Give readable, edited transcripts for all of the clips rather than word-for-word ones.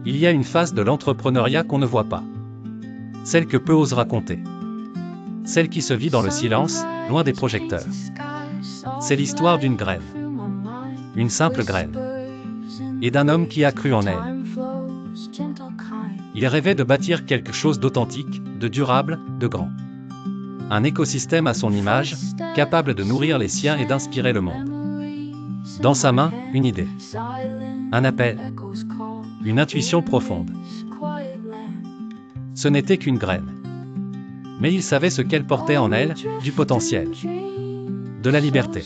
Il y a une face de l'entrepreneuriat qu'on ne voit pas. Celle que peu osent raconter. Celle qui se vit dans le silence, loin des projecteurs. C'est l'histoire d'une graine. Une simple graine. Et d'un homme qui a cru en elle. Il rêvait de bâtir quelque chose d'authentique, de durable, de grand. Un écosystème à son image, capable de nourrir les siens et d'inspirer le monde. Dans sa main, une idée. Un appel. Une intuition profonde. Ce n'était qu'une graine. Mais il savait ce qu'elle portait en elle, du potentiel. De la liberté.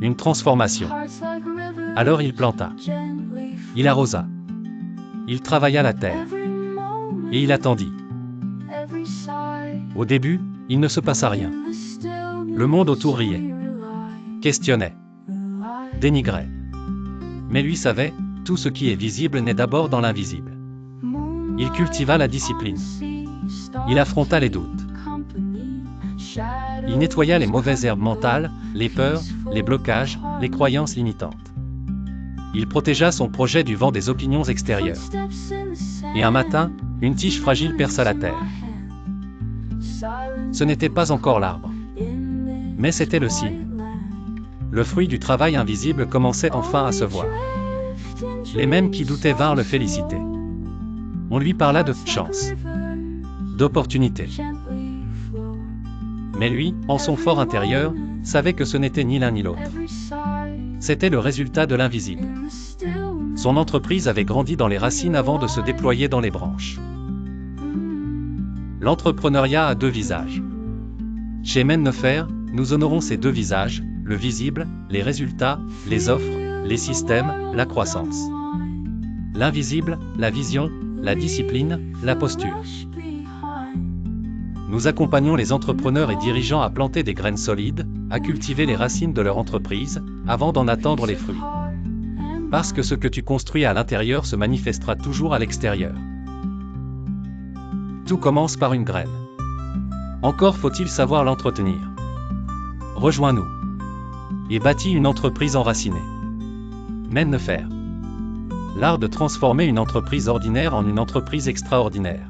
Une transformation. Alors il planta. Il arrosa. Il travailla la terre. Et il attendit. Au début, il ne se passa rien. Le monde autour riait. Questionnait. Dénigrait. Mais lui savait, tout ce qui est visible naît d'abord dans l'invisible. Il cultiva la discipline. Il affronta les doutes. Il nettoya les mauvaises herbes mentales, les peurs, les blocages, les croyances limitantes. Il protégea son projet du vent des opinions extérieures. Et un matin, une tige fragile perça la terre. Ce n'était pas encore l'arbre. Mais c'était le signe. Le fruit du travail invisible commençait enfin à se voir. Les mêmes qui doutaient vinrent le féliciter. On lui parla de chance, d'opportunité. Mais lui, en son fort intérieur, savait que ce n'était ni l'un ni l'autre. C'était le résultat de l'invisible. Son entreprise avait grandi dans les racines avant de se déployer dans les branches. L'entrepreneuriat a deux visages. Chez Mennefer, nous honorons ces deux visages, le visible, les résultats, les offres, les systèmes, la croissance. L'invisible, la vision, la discipline, la posture. Nous accompagnons les entrepreneurs et dirigeants à planter des graines solides, à cultiver les racines de leur entreprise, avant d'en attendre les fruits. Parce que ce que tu construis à l'intérieur se manifestera toujours à l'extérieur. Tout commence par une graine. Encore faut-il savoir l'entretenir. Rejoins-nous. Et bâtis une entreprise enracinée. Mennefer. L'art de transformer une entreprise ordinaire en une entreprise extraordinaire.